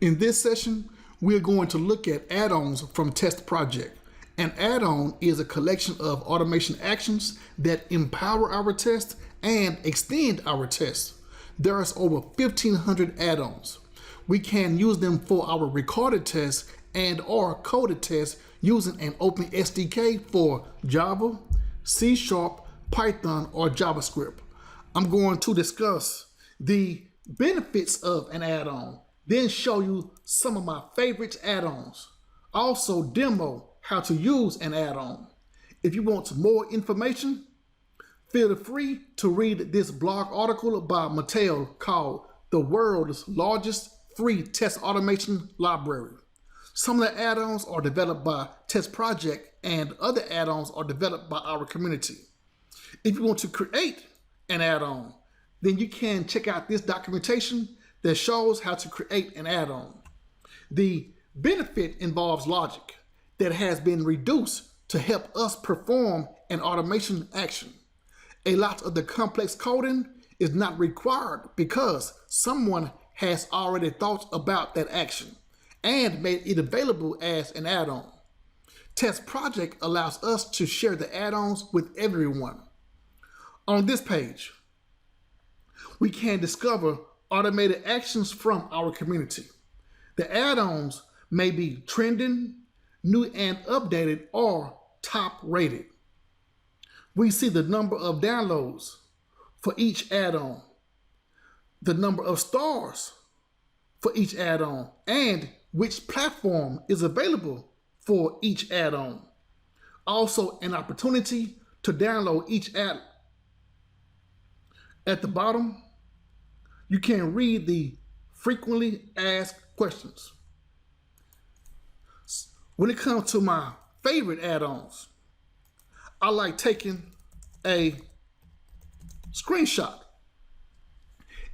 In this session, we're going to look at add-ons from TestProject. An add-on is a collection of automation actions that empower our test and extend our test. There is over 1,500 add-ons. We can use them for our recorded tests and or coded tests using an open SDK for Java, C#, Python, or JavaScript. I'm going to discuss the benefits of an add-on, then show you some of my favorite add-ons. Also demo how to use an add-on. If you want more information, feel free to read this blog article by Mattel called The World's Largest Free Test Automation Library. Some of the add-ons are developed by TestProject and other add-ons are developed by our community. If you want to create an add-on, then you can check out this documentation that shows how to create an add-on. The benefit involves logic that has been reduced to help us perform an automation action. A lot of the complex coding is not required because someone has already thought about that action and made it available as an add-on. TestProject allows us to share the add-ons with everyone. On this page, we can discover automated actions from our community. The add-ons may be trending, new and updated, or top rated. We see the number of downloads for each add-on, the number of stars for each add-on, and which platform is available for each add-on. Also, an opportunity to download each add-on. At the bottom, you can read the frequently asked questions. When it comes to my favorite add-ons, I like taking a screenshot.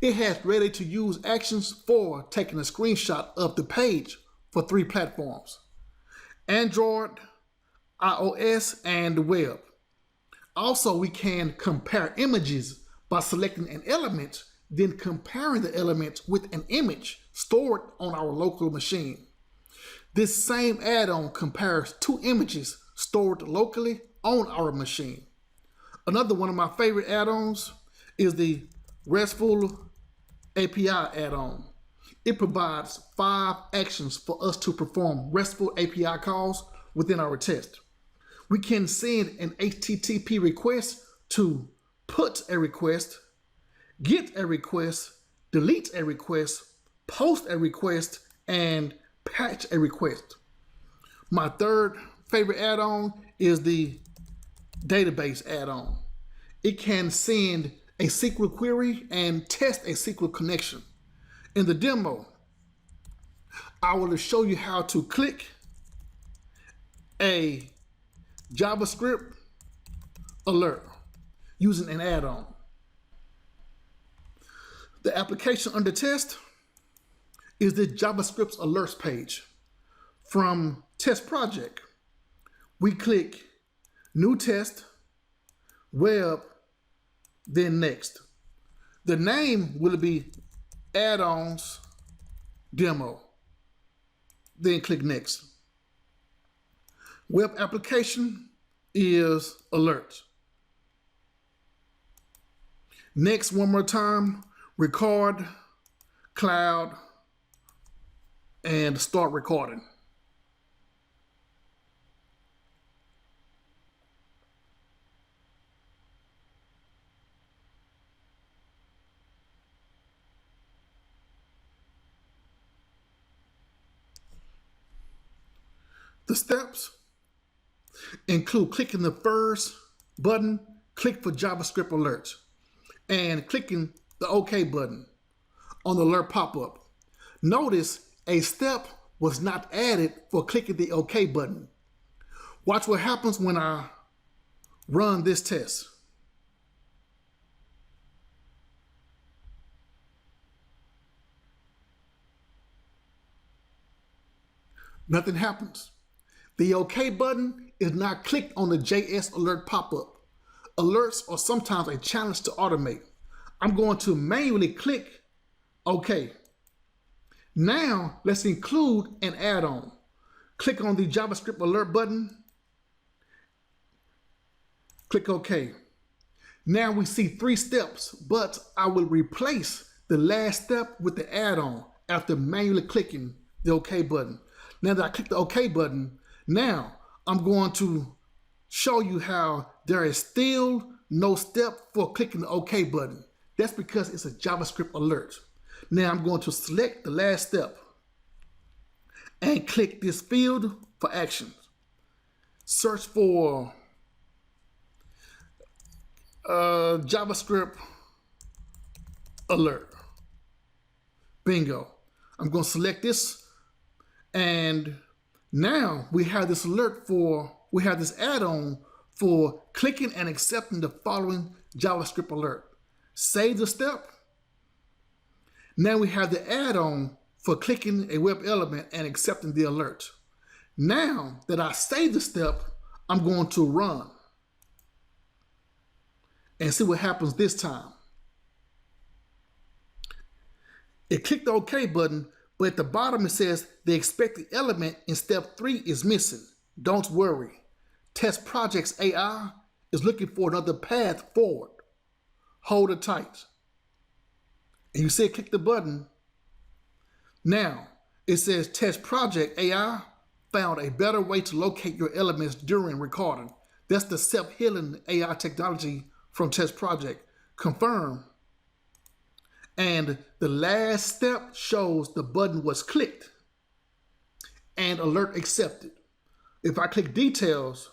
It has ready-to-use actions for taking a screenshot of the page for 3 platforms: Android, iOS, and the web. Also, we can compare images by selecting an element, then comparing the element with an image stored on our local machine. This same add-on compares 2 images stored locally on our machine. Another one of my favorite add-ons is the RESTful API add-on. It provides 5 actions for us to perform RESTful API calls within our test. We can send an HTTP request to put a request, get a request, delete a request, post a request, and patch a request. My third favorite add-on is the database add-on. It can send a SQL query and test a SQL connection. In the demo, I will show you how to click a JavaScript alert using an add-on. The application under test is the JavaScript alerts page. From TestProject, we click New Test, Web, then Next. The name will be Add-ons Demo. Then click Next. Web application is Alert. Next, one more time, Record, Cloud, and start recording. The steps include clicking the first button, click for JavaScript alerts, and clicking the OK button on the alert pop-up. Notice a step was not added for clicking the OK button. Watch what happens when I run this test. Nothing happens. The OK button is not clicked on the JS alert pop-up. Alerts are sometimes a challenge to automate. I'm going to manually click OK. Now let's include an add-on. Click on the JavaScript alert button. Click OK. Now we see 3 steps, but I will replace the last step with the add-on after manually clicking the OK button. Now that I click the OK button, now I'm going to show you how there is still no step for clicking the OK button. That's because it's a JavaScript alert. Now I'm going to select the last step and click this field for actions. Search for JavaScript alert. Bingo. I'm going to select this, and now we have this alert we have this add-on for clicking and accepting the following JavaScript alert. Save the step. Now we have the add-on for clicking a web element and accepting the alert. Now that I saved the step, I'm going to run and see what happens this time. It clicked the OK button, but at the bottom it says the expected element in step 3 is missing. Don't worry. TestProject AI is looking for another path forward. Hold it tight. And you see it click the button. Now it says TestProject AI found a better way to locate your elements during recording. That's the self-healing AI technology from TestProject. Confirm. And the last step shows the button was clicked and alert accepted. If I click details,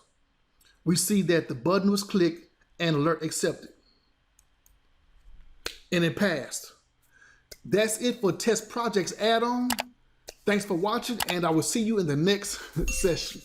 we see that the button was clicked and alert accepted. And it passed. That's it for TestProject add-on. Thanks for watching, and I will see you in the next session.